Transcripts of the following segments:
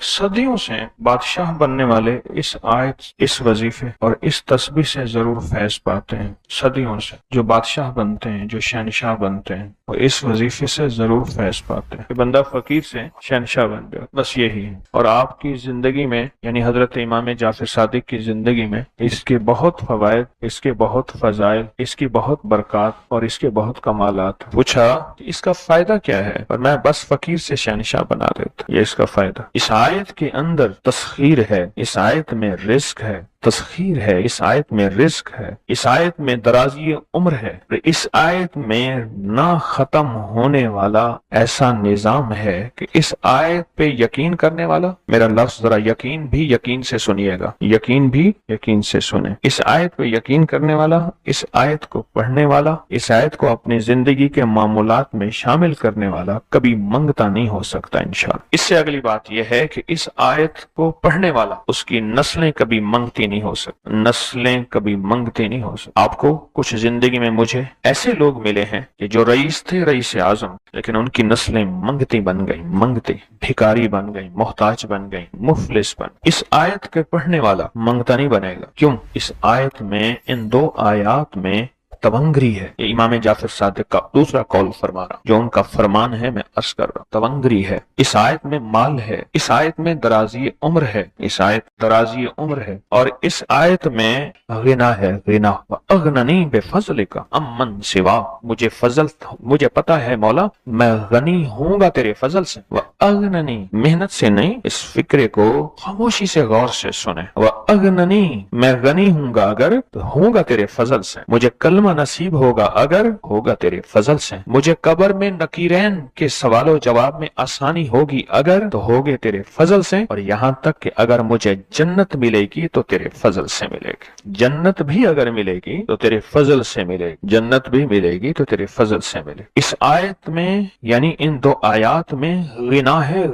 صدیوں سے بادشاہ بننے والے اس آیت، اس وظیفے اور اس تسبیح سے ضرور فیض پاتے ہیں۔ صدیوں سے جو بادشاہ بنتے ہیں، جو شہنشاہ بنتے ہیں، وہ اس وظیفے سے ضرور فیض پاتے ہیں کہ بندہ فقیر سے شہنشاہ بن جائے، بس یہی ہے۔ اور آپ کی زندگی میں، یعنی حضرت امام جعفر صادق کی زندگی میں اس کے بہت فوائد، اس کے بہت فضائل، اس کی بہت برکات اور اس کے بہت کمالات۔ پوچھا کہ اس کا فائدہ کیا ہے؟ اور میں بس فقیر سے شہنشاہ بنا دیتا، یہ اس کا فائدہ۔ اس آیت کے اندر تسخیر ہے، اس آیت میں رزق ہے، تسخیر ہے، اس آیت میں رزق ہے، اس آیت میں درازی عمر ہے، اس آیت میں نہ ختم ہونے والا ایسا نظام ہے کہ اس آیت پہ یقین کرنے والا، میرا لفظ ذرا یقین بھی یقین سے سنیے گا، یقین بھی یقین سے سنیں، اس آیت پہ یقین کرنے والا، اس آیت کو پڑھنے والا، اس آیت کو اپنی زندگی کے معمولات میں شامل کرنے والا کبھی منگتا نہیں ہو سکتا انشاءاللہ۔ اس سے اگلی بات یہ ہے کہ اس آیت کو پڑھنے والا، اس کی نسلیں کبھی منگتی نہیں ہو سکتی، نسلیں کبھی منگتی نہیں ہو سکتی۔ آپ کو کچھ زندگی میں مجھے ایسے لوگ ملے ہیں کہ جو رئیس تھے، رئیس اعظم، لیکن ان کی نسلیں منگتی بن گئی، منگتی، بھکاری بن گئی، محتاج بن گئی، مفلس بن۔ اس آیت کے پڑھنے والا منگتا نہیں بنے گا۔ کیوں؟ اس آیت میں، ان دو آیات میں تونگری ہے۔ یہ امام جعفر صادق کا دوسرا قول فرما رہا، جو ان کا فرمان ہے، میں عرض کر رہا ہوں، تونگری ہے۔ اس آیت میں مال ہے، اس آیت میں درازی عمر ہے، اس آیت درازی عمر ہے، اور اس آیت میں غنا ہے، غنا۔ وَأَغْنَنِي بِفَضْلِكَ عَمَّنْ سِوَاكَ، مجھے فضل، مجھے پتا ہے مولا میں غنی ہوں گا تیرے فضل سے۔ وَأَغْنَنِي، محنت سے نہیں، اس فکرے کو خاموشی سے غور سے سنیں۔ وَأَغْنَنِي، میں غنی ہوں گا اگر تو ہوں گا تیرے فضل سے، مجھے کلمہ نصیب ہوگا اگر ہوگا تیرے فضل سے، مجھے قبر میں نکیرین کے سوال و جواب میں آسانی ہوگی اگر تو ہوگے تیرے فضل سے، اور یہاں تک کہ اگر مجھے جنت ملے گی تو تیرے فضل سے ملے گی، جنت بھی اگر ملے گی تو تیرے فضل سے ملے گی، جنت بھی ملے گی تو تیرے فضل سے ملے گی۔ اس آیت میں، یعنی ان دو آیات میں غنا ہے،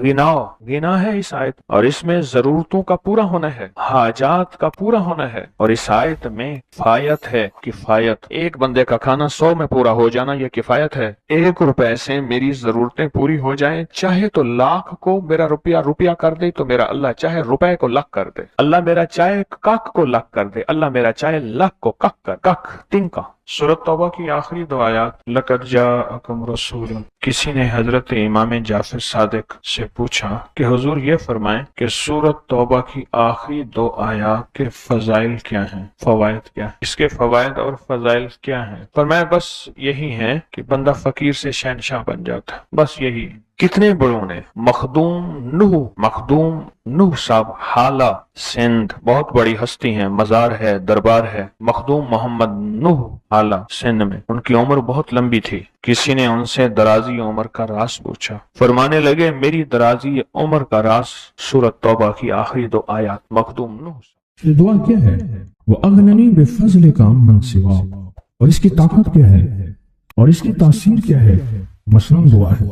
غنا ہے اس آیت، اور اس میں ضرورتوں کا پورا ہونا ہے، حاجات کا پورا ہونا ہے، اور اس آیت میں کفایت ہے، کفایت، ایک بندے کا کھانا 100 میں پورا ہو جانا یہ کفایت ہے۔ 1 روپے سے میری ضرورتیں پوری ہو جائیں، چاہے تو لاکھ کو میرا روپیہ کر دے تو میرا اللہ چاہے روپے کو لاکھ کر دے، اللہ میرا چاہے کاک کو لاکھ کر دے، اللہ میرا چاہے لاکھ کو کک کر، کک تنکا۔ سورۃ توبہ کی آخری 2 آیات، لقد جاءکم رسول، کسی نے حضرت امام جعفر صادق سے پوچھا کہ حضور یہ فرمائیں کہ سورۃ توبہ کی آخری 2 آیات کے فضائل کیا ہیں، فوائد کیا ہیں، اس کے فوائد اور فضائل کیا ہیں؟ فرمایا بس یہی ہے کہ بندہ فقیر سے شہنشاہ بن جاتا، بس یہی۔ کتنے بڑوں نے، مخدوم نوح صاحب، حالہ سندھ، بہت بڑی ہستی ہیں، مزار ہے، دربار ہے، مخدوم محمد نوح حالہ سندھ میں، ان کی عمر بہت لمبی تھی۔ کسی نے ان سے درازی عمر کا راز پوچھا، فرمانے لگے میری درازی عمر کا راز سورۃ توبہ کی آخری 2 آیات۔ مخدوم نوح یہ دعا کیا ہے؟ وَأَغْنَنِي بِفَضْلِكَ عَمَّنْ سِوَاكَ، اور اس کی طاقت کیا ہے اور اس کی تاثیر کیا ہے؟ مثلاً دعا ہے،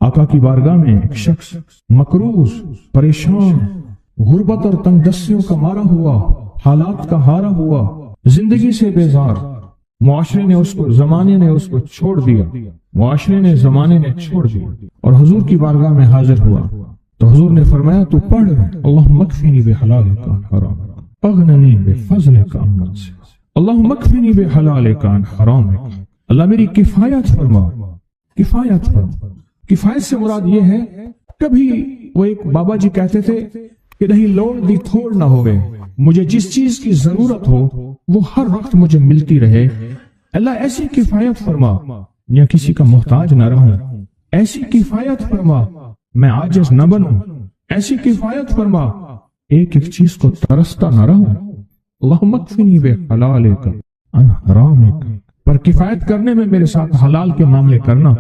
آقا کی بارگاہ میں ایک شخص مقروض، پریشان، غربت اور تنگ دستیوں کا مارا ہوا، حالات کا ہارا ہوا، زندگی سے بیزار، معاشرے نے اس کو، زمانے نے اس کو چھوڑ دیا، معاشرے نے، زمانے نے چھوڑ دیا، اور حضور کی بارگاہ میں حاضر ہوا تو حضور نے فرمایا تو پڑھ اللہم اکفنی بحلالک عن حرامک، اغننی بفضلک عمن سواک، اللہم اکفنی بحلالک عن حرامک، اللہ میری کفایت فرما، کفایت فرما۔ کفایت سے مراد یہ ہے، کبھی وہ ایک بابا جی کہتے تھے کہ نہیں لوڑ دی تھوڑ نہ ہوئے، مجھے جس چیز کی ضرورت ہو وہ ہر وقت مجھے ملتی رہے، اللہ ایسی کفایت فرما، یا کسی کا محتاج نہ رہوں، ایسی کفایت فرما، میں عاجز نہ بنوں، ایسی کفایت فرما، ایک ایک چیز کو ترستا نہ رہوں، اللہم اکفنی بحلالک عن حرامک، پر کفایت کرنے میں میرے ساتھ حلال کے معاملے کرنا،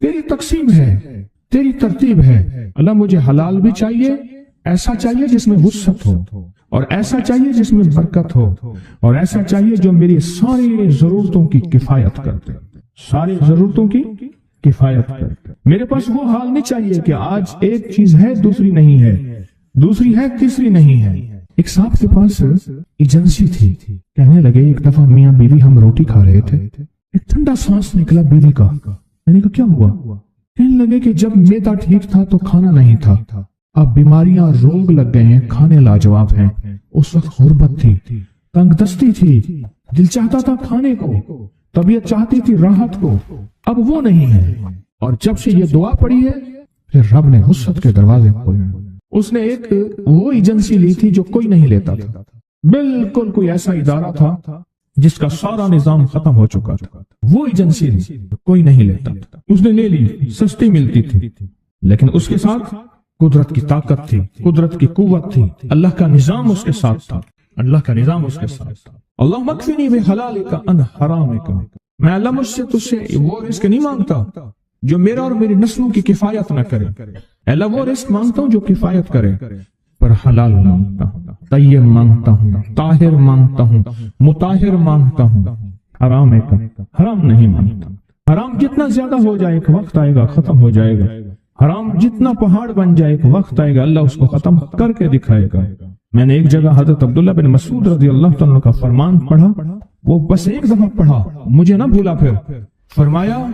تیری تقسیم ہے، تیری ترتیب ہے، اللہ مجھے حلال بھی چاہیے، ایسا چاہیے جس میں وسعت ہو، اور ایسا چاہیے جس میں برکت ہو، اور ایسا چاہیے جو میری ساری ضرورتوں کی کفایت کرتے، ساری ضرورتوں کی کفایت کرتے۔ میرے پاس وہ حال نہیں چاہیے کہ آج ایک چیز ہے دوسری نہیں ہے، دوسری ہے تیسری نہیں ہے۔ ایک صاحب کے پاس ایجنسی تھی، کہنے لگے ایک دفعہ میاں بیوی ہم روٹی کھا رہے تھے، ایک ٹھنڈا سانس نکلا بیوی کا، میں نے کہا کیا ہوا؟ کہنے لگے کہ جب میدا ٹھیک تھا تو کھانا نہیں تھا، اب بیماریاں روگ لگ گئے ہیں، کھانے لاجواب ہیں۔ اس وقت غربت تھی، تنگ دستی تھی، دل چاہتا تھا کھانے کو، طبیعت چاہتی تھی راحت کو، اب وہ نہیں ہے۔ اور جب سے یہ دعا پڑی ہے پھر رب نے وسعت کے دروازے کھولے۔ اس نے ایک وہ ایجنسی لی تھی جو کوئی نہیں لیتا تھا، بالکل کوئی ایسا ادارہ تھا جس کا سارا نظام ختم ہو چکا تھا، وہ ایجنسی لی کوئی نہیں لیتا تھا، اس نے لے لی، سستی ملتی تھی، لیکن اس کے ساتھ قدرت کی طاقت تھی، قدرت کی قوت تھی، اللہ کا نظام اس کے ساتھ تھا، اللہ کا نظام اس کے ساتھ تھا۔ اللہ مکفنی بحلالک عن حرامک، میں اللہ مجھ سے تجھ سے وہ رزق نہیں مانگتا جو میرا اور میری نسلوں کی کفایت نہ کرے، اللہ وہ رزق مانگتا ہوں جو کفایت کرے، پر حلال مانگتا ہوں، طیب مانگتا ہوں، طاہر مانگتا ہوں، مطہر مانگتا ہوں، حرام نہیں مانگتا۔ حرام جتنا زیادہ ہو جائے ایک وقت آئے گا ختم ہو جائے گا، حرام جتنا پہاڑ بن جائے ایک وقت آئے گا اللہ اس کو ختم کر کے دکھائے گا۔ میں نے ایک جگہ حضرت عبداللہ بن مسعود رضی اللہ تعالیٰ کا فرمان پڑھا، وہ بس ایک دفعہ پڑھا، مجھے نہ بھولا، پھر فرمایا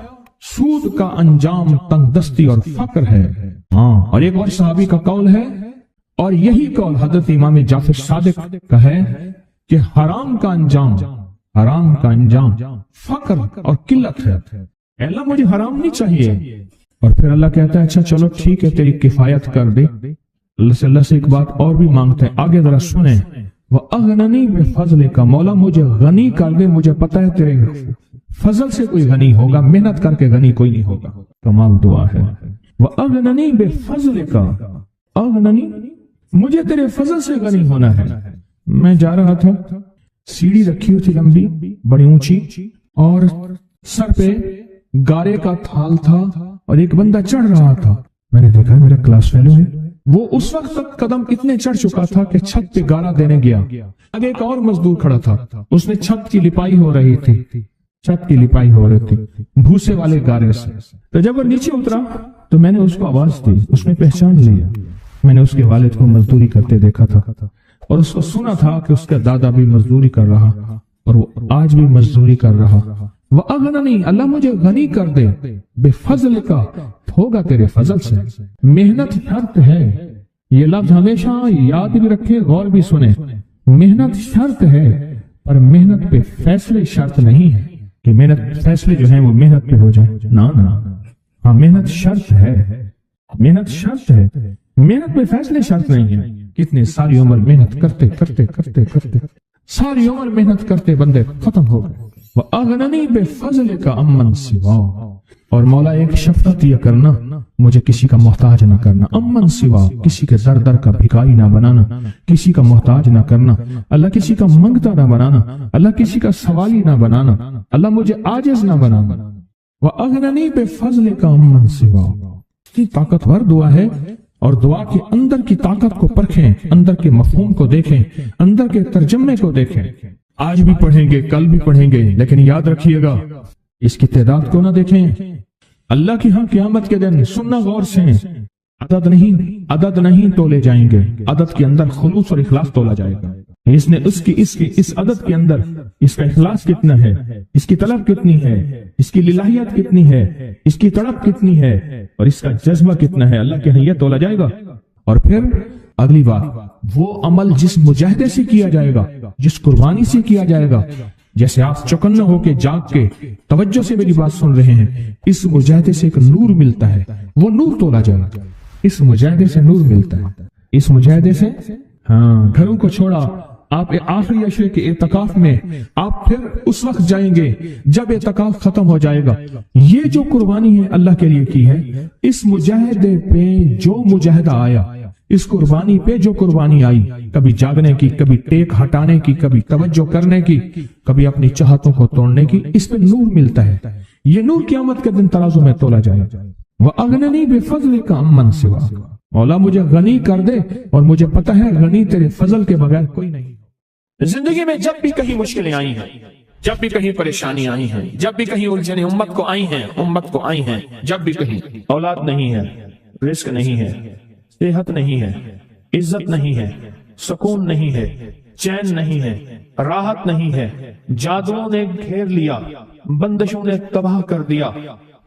سود کا انجام تنگ دستی اور فقر ہے۔ اور ایک اور صحابی کا قول ہے، اور یہی قول حضرت امام جعفر صادق کا ہے کہ حرام کا انجام فقر اور قلت ہے۔ اللہ مجھے حرام نہیں چاہیے، اور پھر اللہ کہتا ہے اچھا چلو ٹھیک ہے تیری کفایت کر دے۔ اللہ سے ایک بات اور بھی مانگتے ہیں، آگے ذرا سنیں، وَأَغْنَنِي بِفَضْلِكَ، مولا مجھے غنی کر دے، مجھے پتہ ہے تیرے فضل سے کوئی غنی ہوگا، محنت کر کے غنی کوئی نہیں ہوگا۔ کمال دعا ہے، وَأَغْنَنِي بِفَضْلِكَ، اغننی، مجھے تیرے فضل سے غنی ہونا ہے۔ میں جا رہا تھا، سیڑھی رکھی ہوئی تھی لمبی بڑی اونچی، اور سر پہ گارے کا تھال تھا اور ایک بندہ چڑھ رہا تھا، میں نے دیکھا میرا کلاس فیلو ہے، وہ اس وقت تک قدم اتنے چڑھ چکا تھا کہ چھت پہ گارا دینے گیا، آگے ایک اور مزدور کھڑا تھا، اس نے چھت کی لپائی ہو رہی تھی، بھوسے والے گارے سے۔ تو جب وہ نیچے اترا تو میں نے اس کو آواز دی، اس نے پہچان لیا، میں نے اس کے والد کو مزدوری کرتے دیکھا تھا اور اس کو سنا تھا کہ اس کا دادا بھی مزدوری کر رہا اور وہ آج بھی مزدوری کر رہا۔ وَأَغْنَنِي، اللہ مجھے غنی کر دے، بِفَضْلِكَ، ہوگا تیرے فضل سے۔ محنت شرط ہے، یہ لفظ ہمیشہ یاد بھی رکھے، غور بھی سنیں، محنت شرط ہے، پر محنت پہ فیصلے شرط نہیں ہے کہ محنت فیصلے جو ہیں وہ محنت پہ ہو جائیں، نہ ہاں محنت شرط ہے، محنت شرط ہے، محنت پہ فیصلے شرط نہیں ہے۔ کتنے ساری عمر محنت کرتے کرتے کرتے کرتے ساری عمر محنت کرتے بندے ختم ہو گئے۔ وَأَغْنَنِي بِفَضْلِكَ عَمَّنْ سِوَاكَ، اور مولا ایک شفقت یہ کرنا، مجھے کسی کا محتاج نہ کرنا، عَمَّنْ سِوَاكَ، کسی کے در در کا بھکاری نہ بنانا، کسی کا محتاج نہ کرنا، اللہ کسی کا منگتا نہ بنانا، اللہ کسی کا سوالی نہ بنانا، اللہ مجھے عاجز نہ بنانا۔ وَأَغْنَنِي بِفَضْلِكَ عَمَّنْ سِوَاكَ، کی طاقتور دعا ہے، اور دعا کے اندر کی طاقت کو پرکھیں، اندر کے مفہوم کو دیکھیں، اندر کے ترجمے کو دیکھیں۔ آج بھی پڑھیں گے، کل بھی پڑھیں گے، لیکن یاد رکھیے گا اس کی تعداد کو نہ دیکھیں، اللہ کی ہاں قیامت کے دن سننا غور سے، عدد نہیں تولے جائیں گے، عدد کے اندر خلوص اور اخلاص تولا جائے گا۔ اس نے اس عدد کے اندر اس کا اخلاص کتنا ہے، اس کی طلب کتنی ہے، اس کی للہیت کتنی ہے، اس کی تڑپ کتنی ہے، اور اس کا جذبہ کتنا ہے، اللہ کے ہاں یہ تولا جائے گا۔ اور پھر اگلی بات، وہ عمل جس مجاہدے سے کیا جائے گا، جس قربانی سے کیا جائے گا، جیسے آپ چوکنا ہو کے جاگ کے توجہ سے میری بات سن رہے ہیں، اس مجاہدے سے ایک نور ملتا ہے، وہ نور تولا جائے گا، اس مجاہدے سے نور ملتا ہے، اس مجاہدے سے گھروں کو چھوڑا، آپ آخری عشرے کے اعتکاف میں آپ پھر اس وقت جائیں گے جب اعتکاف ختم ہو جائے گا۔ یہ جو قربانی ہے اللہ کے لیے کی ہے، اس مجاہدے پہ جو مجاہدہ آیا، اس قربانی پہ جو قربانی آئی، کبھی جاگنے کی، کبھی ٹیک ہٹانے کی، کبھی توجہ کرنے کی، کبھی اپنی چاہتوں کو توڑنے کی، اس پہ نور ملتا ہے۔ یہ نور قیامت کے دن ترازو میں تولا جائے۔ وَأَغْنَنِي بِفَضْلِكَ عَمَّنْ سِوَاكَ، مولا مجھے غنی کر دے، اور مجھے پتہ ہے غنی تیرے فضل کے بغیر کوئی نہیں۔ زندگی میں جب بھی کہیں مشکلیں آئی ہیں، جب بھی کہیں پریشانی آئی ہیں، جب بھی کہیں الجھنیں امت کو آئی ہیں، جب بھی کہیں اولاد نہیں ہے، رزق نہیں ہے، صحت نہیں ہے، عزت نہیں ہے، سکون نہیں ہے، چین نہیں ہے، راحت نہیں ہے، جادوؤں نے گھیر لیا، بندشوں نے تباہ کر دیا،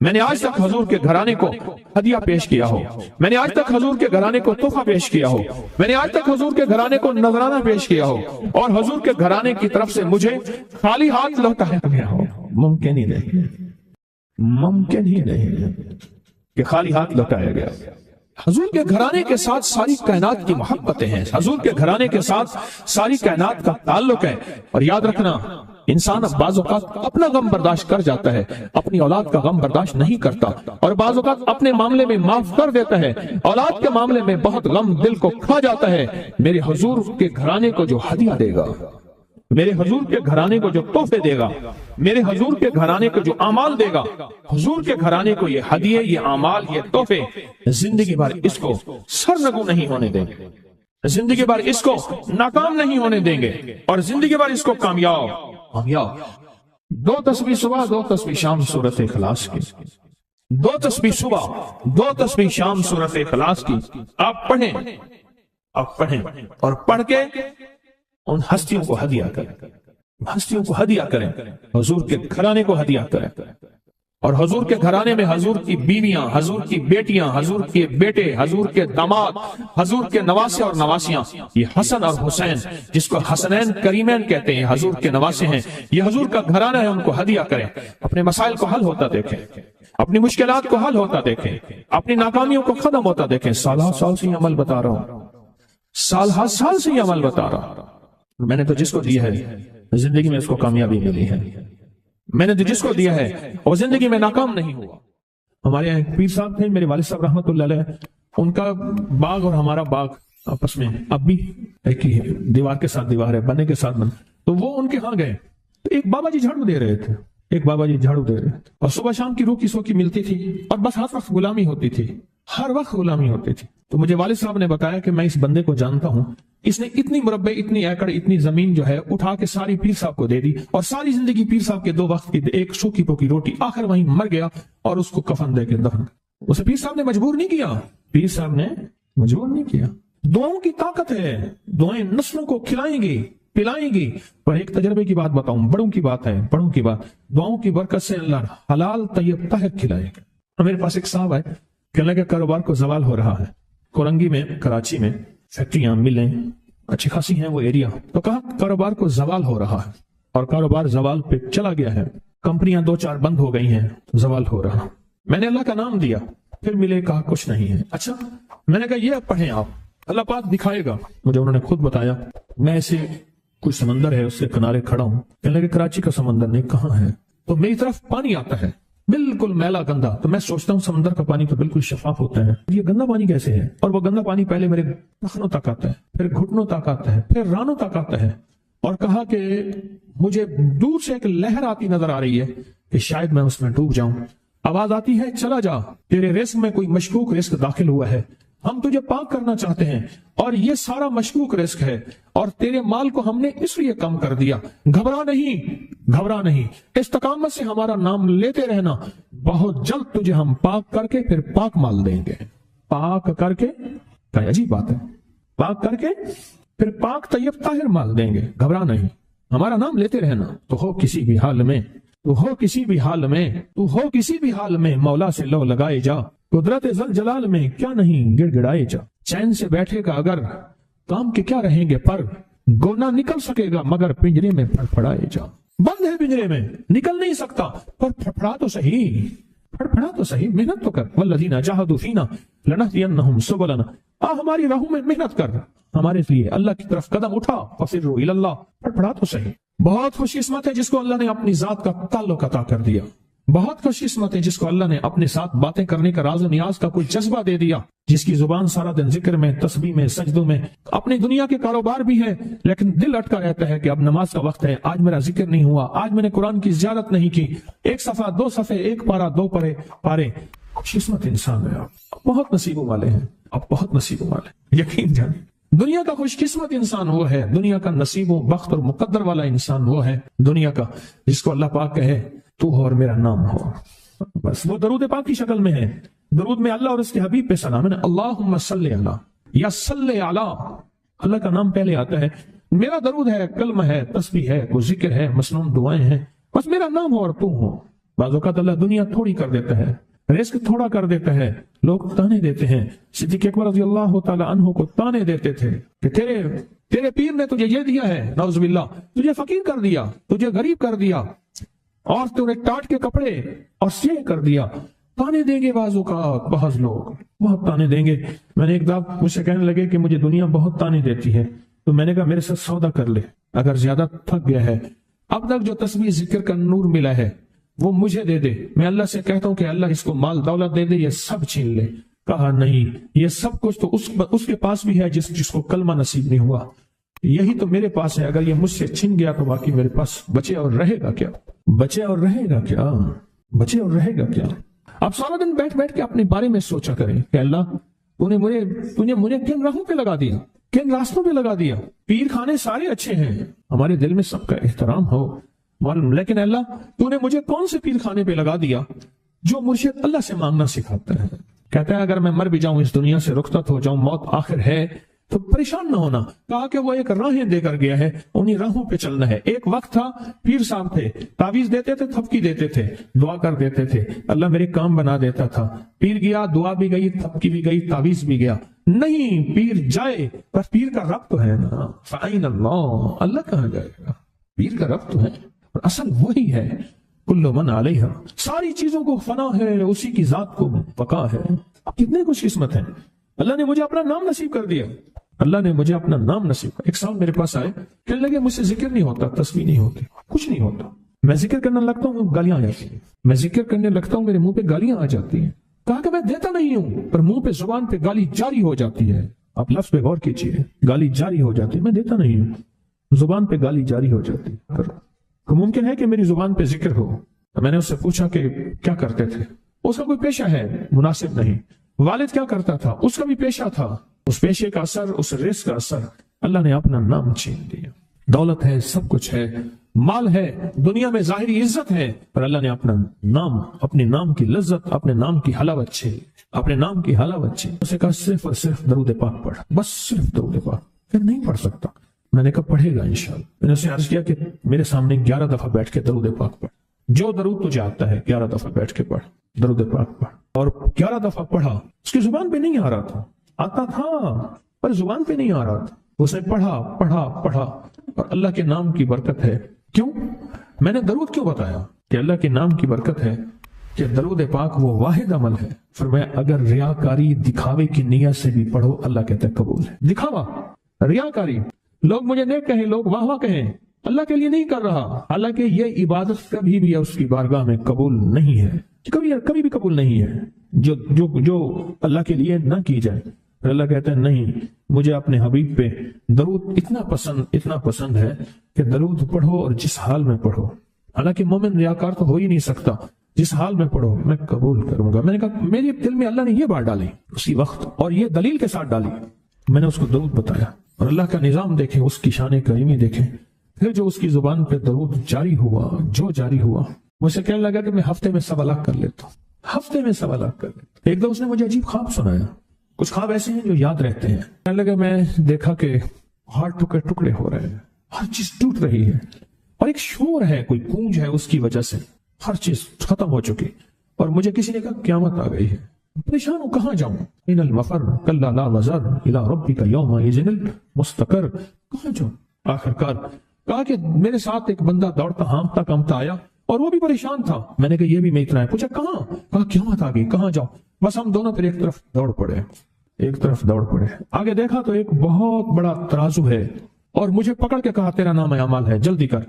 میں نے آج تک حضور کے گھرانے کو ہدیہ پیش کیا ہو، میں نے آج تک حضور کے گھرانے کو تحفہ پیش کیا ہو، میں نے آج تک حضور کے گھرانے کو نذرانہ پیش کیا ہو، اور حضور کے گھرانے کی طرف سے مجھے خالی ہاتھ لوٹایا گیا ہو۔ ممکن ہی نہیں، ممکن ہی نہیں کہ خالی ہاتھ لوٹایا گیا۔ حضور کے گھرانے کے ساتھ ساری کائنات کی محبتیں ہیں، حضور کے گھرانے کے ساتھ ساری کائنات کا تعلق ہے۔ اور یاد رکھنا، انسان بعض اوقات اپنا غم برداشت کر جاتا ہے، اپنی اولاد کا غم برداشت نہیں کرتا، اور بعض اوقات اپنے معاملے میں معاف کر دیتا ہے، اولاد کے معاملے میں بہت غم دل کو کھا جاتا ہے۔ میرے حضور کے گھرانے کو جو ہدیہ دے گا، میرے حضور کے گھرانے کو جو تحفے دے گا، میرے حضور کے گھرانے کو جو اعمال دے گا، حضور کے گھرانے کو یہ ہدیے، یہ اعمال، یہ تحفے زندگی بھر اس کو سرنگو نہیں ہونے دیں گے، زندگی بھر اس کو ناکام نہیں ہونے دیں گے، اور زندگی بھر اس کو کامیاب۔ دو تسبیح صبح، دو تسبیح شام سورۃ اخلاص کی، دو تسبیح صبح، دو تسبیح شام سورۃ اخلاص کی آپ پڑھیں، آپ پڑھیں، اور پڑھ کے ان ہستیوں کو ہدیہ کریں، ہستیوں کو ہدیہ کریں، حضور کے گھرانے کو ہدیہ کریں۔ اور حضور کے گھرانے میں حضور کی بیویاں، حضور کی بیٹیاں، حضور کے بیٹے، حضور کے داماد، حضور کے نواسے اور نواسیاں، یہ حسن اور حسین جس کو حسنین کریمین کہتے ہیں، حضور کے نواسے ہیں، یہ حضور کا گھرانہ ہے، ان کو ہدیہ کریں۔ اپنے مسائل کو حل ہوتا دیکھیں، اپنی مشکلات کو حل ہوتا دیکھیں، اپنی ناکامیوں کو ختم ہوتا دیکھیں۔ سال ہر سال سے یہ عمل بتا رہا ہوں، سال ہر سال سے یہ عمل بتا رہا ہوں۔ میں نے تو جس کو دیا ہے زندگی میں اس کو کامیابی ملی ہے، میں نے تو جس کو دیا ہے وہ زندگی میں ناکام نہیں ہوا۔ ہمارے یہاں ایک پیر صاحب تھے، میرے والد صاحب رحمت اللہ علیہ، ان کا باغ اور ہمارا باغ آپس میں اب بھی ایک ہی ہے، دیوار کے ساتھ دیوار ہے، بنے کے ساتھ بن۔ تو وہ ان کے ہاں گئے تو ایک بابا جی جھاڑو دے رہے تھے، ایک بابا جی جھاڑو دے رہے تھے، اور صبح شام کی روکی سوکی ملتی تھی، اور بس ہر وقت غلامی ہوتی تھی، ہر وقت غلامی ہوتی تھی۔ تو مجھے والد صاحب نے بتایا کہ میں اس بندے کو جانتا ہوں، اس نے اتنی مربع، اتنی ایکڑ، اتنی زمین جو ہے اٹھا کے ساری پیر صاحب کو دے دی، اور ساری زندگی پیر صاحب کے 2 وقت کی ایک سوکھی پوکی روٹی، آخر وہیں مر گیا اور اس کو کفن دے کے دفن۔ اسے پیر صاحب نے مجبور نہیں کیا، پیر صاحب نے مجبور نہیں کیا۔ دعاؤں کی طاقت ہے، دعائیں نسلوں کو کھلائیں گی، پلائیں گی۔ پر ایک تجربے کی بات بتاؤں، بڑوں کی بات ہے، بڑوں کی بات، دعاؤں کی برکت سے اللہ حلال طیب طاہر کھلائے گا۔ میرے پاس ایک صاحب ہے، کہنے لگا کاروبار کو زوال ہو رہا ہے، کورنگی میں، کراچی میں فیکٹریاں، ملیں اچھی خاصی ہیں وہ ایریا، تو کہا کاروبار کو زوال ہو رہا ہے، اور کاروبار زوال پہ چلا گیا ہے، کمپنیاں 2-4 بند ہو گئی ہیں، زوال ہو رہا۔ میں نے اللہ کا نام دیا، پھر ملے، کہا کچھ نہیں ہے۔ اچھا، میں نے کہا یہ پڑھیں آپ، اللہ پاک دکھائے گا مجھے۔ انہوں نے خود بتایا، میں ایسے کوئی سمندر ہے اس کے کنارے کھڑا ہوں، کہنے لگے کراچی کا سمندر نہیں، کہاں ہے؟ تو میری طرف پانی آتا ہے بالکل میلا گندا، تو میں سوچتا ہوں سمندر کا پانی تو بالکل شفاف ہوتا ہے، یہ گندا پانی کیسے ہے؟ اور وہ گندا پانی پہلے میرے ٹخنوں تک آتا ہے، پھر گھٹنوں تک آتا ہے، پھر رانوں تک آتا ہے۔ اور کہا کہ مجھے دور سے ایک لہر آتی نظر آ رہی ہے کہ شاید میں اس میں ڈوب جاؤں۔ آواز آتی ہے چلا جا، تیرے رزق میں کوئی مشکوک رزق داخل ہوا ہے، ہم تجھے پاک کرنا چاہتے ہیں، اور یہ سارا مشکوک رزق ہے، اور تیرے مال کو ہم نے اس لیے کم کر دیا۔ گھبرا نہیں، گھبرا نہیں، استقامت سے ہمارا نام لیتے رہنا، بہت جلد تجھے ہم پاک کر کے پھر پاک مال دیں گے۔ پاک کر کے، کیا عجیب بات ہے، پاک کر کے پھر پاک طیب طاہر مال دیں گے، گھبرا نہیں، ہمارا نام لیتے رہنا۔ تو ہو کسی بھی حال میں، تو ہو کسی بھی حال میں، تو ہو کسی بھی حال میں، مولا سے لو لگائے جا، قدرت ذل جلال میں کیا نہیں گڑ گڑائے جا۔ چین سے بیٹھے گا اگر کام کے کیا رہیں گے پر، گونا نکل سکے گا مگر پنجرے میں پھڑپھڑائے جا۔ بند ہے پنجرے میں، نکل نہیں سکتا، پر پھڑپھڑا تو صحیح، پھڑپھڑا تو صحیح، محنت تو کر۔ والذین جاہدوا فینا لنہدینہم سبلنا، ہماری راہوں میں محنت کر، ہمارے لیے اللہ کی طرف قدم اٹھا، ففروا الی اللہ، پھڑپھڑا تو صحیح۔ بہت خوش قسمت ہے جس کو اللہ نے اپنی ذات کا تعلق عطا کر دیا، بہت خوش قسمت ہے جس کو اللہ نے اپنے ساتھ باتیں کرنے کا راز و نیاز کا کوئی جذبہ دے دیا، جس کی زبان سارا دن ذکر میں، تسبیح میں، سجدوں میں، اپنی دنیا کے کاروبار بھی ہے لیکن دل اٹکا رہتا ہے کہ اب نماز کا وقت ہے، آج میرا ذکر نہیں ہوا، آج میں نے قرآن کی زیارت نہیں کی، 1 صفحہ 2 صفحے، 1 پارہ 2 پارے۔ خوش قسمت انسان ہے آپ، بہت نصیبوں والے ہیں آپ، بہت نصیبوں والے، یقین جانیں۔ دنیا کا خوش قسمت انسان وہ ہے، دنیا کا نصیب و بخت اور مقدر والا انسان وہ ہے دنیا کا جس کو اللہ پاک کہے تو ہو اور میرا نام ہو، بس وہ درود پاک کی شکل میں ہے۔ درود میں اللہ اور اس کے حبیب پہ سلام ہے، اللہم صلی علی یا صلی علی، اللہ کا نام پہلے آتا ہے۔ میرا درود ہے، کلمہ ہے، تسبیح ہے، کوئی ذکر ہے، مسنون دعائیں ہیں، بس میرا نام ہو اور تو ہو، بعض اوقات اللہ دنیا تھوڑی کر دیتا ہے، رزق تھوڑا کر دیتا ہے، لوگ تانے دیتے ہیں۔ صدیق اکبر رضی اللہ تعالی عنہ کو تانے دیتے تھے کہ تیرے پیر نے تجھے یہ دیا ہے، نعوذ باللہ، تجھے فقیر کر دیا، تجھے غریب کر دیا، اور تُونے ٹاٹ کے کپڑے اور سیہ کر دیا۔ تانے دیں گے بعض اوقات، بعض لوگ بہت تانے دیں گے۔ میں نے ایک دفعہ مجھ سے کہنے لگے کہ مجھے دنیا بہت تانے دیتی ہے، تو میں نے کہا میرے ساتھ سودا کر لے، اگر زیادہ تھک گیا ہے، اب تک جو تسبیح ذکر کا نور ملا ہے وہ مجھے دے دے، میں اللہ سے کہتا ہوں کہ اللہ اس کو مال دولت دے دے، یہ سب چھین لے۔ کہا نہیں، یہ سب کچھ تو اس کے پاس بھی ہے جس کو کلمہ نصیب نہیں ہوا، یہی تو میرے پاس ہے، اگر یہ مجھ سے چھن گیا تو باقی میرے پاس بچے اور رہے گا کیا؟ بچے اور رہے گا کیا؟ بچے اور رہے گا کیا؟ آپ سارا دن بیٹھ بیٹھ کے اپنے بارے میں سوچا کریں کہ اللہ تُونے مجھے کن راہوں پہ لگا دیا، کن راستوں پہ لگا دیا۔ پیر خانے سارے اچھے ہیں، ہمارے دل میں سب کا احترام ہو، لیکن اللہ تُونے مجھے کون سے پیر خانے پہ لگا دیا جو مرشد اللہ سے مانگنا سکھاتا ہے؟ کہتا ہے اگر میں مر بھی جاؤں، اس دنیا سے رخصت ہو جاؤں، موت آخر ہے، تو پریشان نہ ہونا۔ کہا کہ وہ ایک راہیں دے کر گیا ہے، انہی راہوں پہ چلنا ہے۔ ایک وقت تھا پیر صاحب تھے، تعویذ دیتے تھے، تھپکی دیتے تھے، دعا کر دیتے تھے، اللہ میرے کام بنا دیتا تھا۔ پیر گیا، دعا بھی گئی، تھپکی بھی گئی، تعویذ بھی گیا۔ نہیں، پیر جائے پر پیر کا رب تو ہے نا، فَأَيْنَ اللَّهُ، اللہ کہاں جائے گا؟ پیر کا رب تو ہے، اور اصل وہی ہے۔ کل من علیہا، ساری چیزوں کو فنا ہے، اسی کی ذات کو بقا ہے۔ کتنے خوش قسمت ہیں، اللہ نے مجھے اپنا نام نصیب کر دیا، اللہ نے مجھے اپنا نام نصیب کر۔ ایک صاحب میرے پاس آئے، کہنے لگے مجھ سے ذکر نہیں ہوتا، تسبیح نہیں ہوتی، کچھ نہیں ہوتا، میں ذکر کرنے لگتا ہوں گالیاں آ جاتی ہیں، میں ذکر کرنے لگتا ہوں میرے منہ پہ گالیاں آ جاتی ہیں۔ کہا کہ میں دیتا نہیں ہوں، پر منہ پہ زبان پہ گالی جاری ہو جاتی ہے۔ آپ لفظ پہ غور کیجیے، گالی جاری ہو جاتی ہے، میں دیتا نہیں ہوں، زبان پہ گالی جاری ہو جاتی ہے۔ تو ممکن ہے کہ میری زبان پہ ذکر ہو۔ تو میں نے اس سے پوچھا کہ کیا کرتے تھے؟ اس کا کوئی پیشہ ہے؟ مناسب نہیں۔ والد کیا کرتا تھا؟ اس کا بھی پیشہ تھا، اس پیشے کا اثر، اس رزق کا اثر، اللہ نے اپنا نام چھین دیا۔ دولت ہے، سب کچھ ہے، مال ہے، دنیا میں ظاہری عزت ہے، پر اللہ نے اپنا نام، اپنے نام کی لذت، اپنے نام کی حلاوت چھین، اپنے نام کی حلاوت چھین۔ اسے کہا صرف اور صرف درود پاک پڑھ، بس صرف درود پاک۔ پھر نہیں پڑھ سکتا، میں نے کہا پڑھے گا انشاءاللہ۔ میں نے اسے عرض کیا کہ میرے سامنے 11 دفعہ بیٹھ کے درود پاک پڑھ، جو درود تجھے آتا ہے 11 دفعہ بیٹھ کے پڑھ، درود پاک پڑھ۔ اور 11 دفعہ پڑھا، اس کی زبان پہ نہیں آ رہا تھا، آتا تھا پر زبان پہ نہیں آ رہا تھا۔ اس نے پڑھا پڑھا پڑھا، اور اللہ کے نام کی برکت ہے۔ کیوں میں نے درود کیوں بتایا؟ کہ اللہ کے نام کی برکت ہے کہ درود پاک وہ واحد عمل ہے، فرمایا اگر ریاکاری، دکھاوے کی نیت سے بھی پڑھو، اللہ کہتا ہے قبول ہے۔ دکھاوا، ریاکاری، لوگ مجھے نیک کہیں، لوگ واہ واہ کہیں، اللہ کے لیے نہیں کر رہا، حالانکہ یہ عبادت کبھی بھی اس کی بارگاہ میں قبول نہیں ہے، کبھی بھی قبول نہیں ہے جو اللہ کے لیے نہ کی جائے۔ پھر اللہ کہتا ہے نہیں، مجھے اپنے حبیب پہ درود اتنا پسند ہے کہ درود پڑھو اور جس حال میں پڑھو، حالانکہ مومن ریاکار تو ہو ہی نہیں سکتا، جس حال میں پڑھو میں قبول کروں گا۔ میں نے کہا میرے دل میں اللہ نے یہ بات ڈالی اسی وقت، اور یہ دلیل کے ساتھ ڈالی، میں نے اس کو درود بتایا، اور اللہ کا نظام دیکھیں، اس کی شان کریمی دیکھیں۔ پھر جو اس کی زبان پہ درود جاری ہوا، مجھ سے کہنے لگا کہ میں ہفتے میں 1.25 لاکھ کر لیتا ہوں، ہفتے میں 1.25 لاکھ کر لیتا ہوں۔ ایک دو اس نے مجھے عجیب خواب سنایا، کچھ خواب ایسے ہیں جو یاد رہتے ہیں۔ کہنے لگا میں دیکھا کہ ہاتھ ٹکڑے ہو رہے ہیں، ہر چیز ٹوٹ رہی ہے، اور ایک شور ہے، کوئی گونج ہے، اس کی وجہ سے ہر چیز ختم ہو چکی، اور مجھے کسی نے کہا قیامت آ گئی ہے، پریشان ہوں، کہاں جاؤں؟ ان المفر کلا لا وزر الى ربک یومئذ المستقر، کہاں جاؤں؟ آخرکار کہا کہ میرے ساتھ ایک بندہ دوڑتا ہانپتا کامتا آیا، اور وہ بھی پریشان تھا۔ میں نے کہا یہ بھی میں اتنا ہے، پوچھا کہاں؟ کہا قیامت آ گئی، کہاں جاؤں؟ بس ہم دونوں پھر ایک طرف دوڑ پڑے، آگے دیکھا تو ایک بہت بڑا ترازو ہے، اور مجھے پکڑ کے کہا تیرا نام اعمال ہے، جلدی کر۔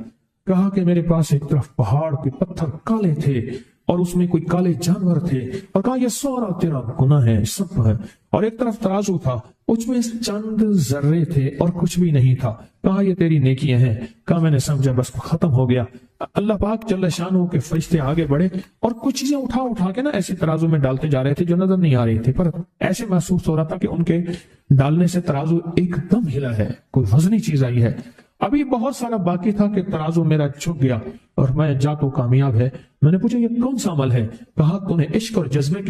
کہا کہ میرے پاس ایک طرف پہاڑ کے پتھر کالے تھے، اور اس میں کوئی کالے جانور تھے، اور کہا یہ سارا تیرا گناہ ہے، سب ہے، اور ایک طرف ترازو تھا، اس میں چند ذرے تھے اور کچھ بھی نہیں تھا، کہا یہ تیری نیکیاں ہیں۔ کہا میں نے سمجھا بس ختم ہو گیا۔ اللہ پاک جل شانہ کے فرشتے آگے بڑھے، اور کچھ چیزیں اٹھا کے نا ایسے ترازو میں ڈالتے جا رہے تھے جو نظر نہیں آ رہی تھی، پر ایسے محسوس ہو رہا تھا کہ ان کے ڈالنے سے ترازو ایک دم ہلا ہے، کوئی وزنی چیز آئی ہے۔ ابھی بہت سارا باقی تھا کہ ترازو میرا جھک گیا، اور میں جا تو کامیاب ہے۔ میں نے پوچھا یہ کون سا عمل ہے؟ کہا تو نے عشق اور جذبے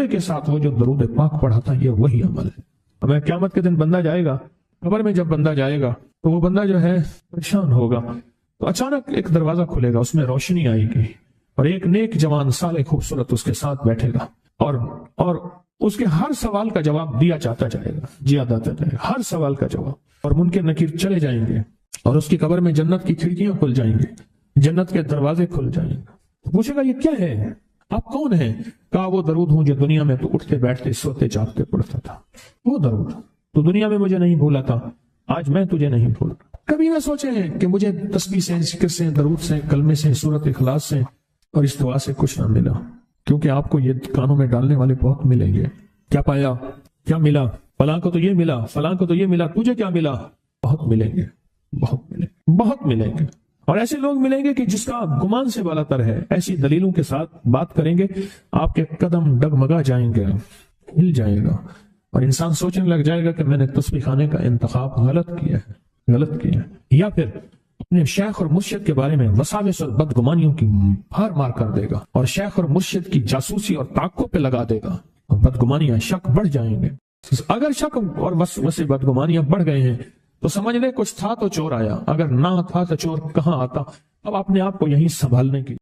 کے ساتھ وہ جو درود پاک پڑھا تھا، یہ وہی عمل ہے۔ اب قیامت کے دن بندہ جائے گا قبر میں، جب بندہ جائے گا تو وہ بندہ جو ہے پریشان ہوگا، تو اچانک ایک دروازہ کھلے گا، اس میں روشنی آئے گی اور ایک نیک جوان صالح خوبصورت اس کے ساتھ بیٹھے گا اور اس کے ہر سوال کا جواب دیا جاتا جائے گا، ہر سوال کا جواب، اور منکر نکیر چلے جائیں گے اور اس کی قبر میں جنت کی کھڑکیاں کھل جائیں گے، جنت کے دروازے کھل جائیں گے۔ پوچھے گا یہ کیا ہے، آپ کون ہیں؟ کہا وہ درود ہوں جو دنیا میں تو اٹھتے بیٹھتے سوتے جاگتے پڑھتا تھا، وہ درود تو دنیا میں مجھے نہیں بھولا تھا، آج میں تجھے نہیں بھول۔ کبھی نہ سوچے ہیں کہ مجھے تسبیح سے، ذکر سے، درود سے، کلمے سے، سورت اخلاص سے اور اس دعا سے کچھ نہ ملا، کیونکہ آپ کو یہ کانوں میں ڈالنے والے بہت ملیں گے۔ کیا پایا، کیا ملا؟ فلاں کو تو یہ ملا، فلاں کو تو یہ ملا، تجھے کیا ملا؟ بہت ملیں گے، بہت ملیں گے، بہت ملیں گے، اور ایسے لوگ ملیں گے کہ جس کا گمان سے بالا تر ہے، ایسی دلیلوں کے ساتھ بات کریں گے، آپ کے قدم ڈگمگا جائیں گے، ہل جائے گا، اور انسان سوچنے لگ جائے گا کہ میں نے تسبیح خانے کا انتخاب غلط کیا ہے، یا پھر اپنے شیخ اور مرشد کے بارے میں وساوس اور بدگمانیوں کی بھار مار کر دے گا، اور شیخ اور مرشد کی جاسوسی اور تعقب پہ لگا دے گا، اور بدگمانیاں، شک بڑھ جائیں گے۔ اگر شک اور وسوسے بدگمانیاں بڑھ گئے ہیں تو سمجھ لے کچھ تھا تو چور آیا، اگر نہ تھا تو چور کہاں آتا۔ اب اپنے آپ کو یہیں سنبھالنے کی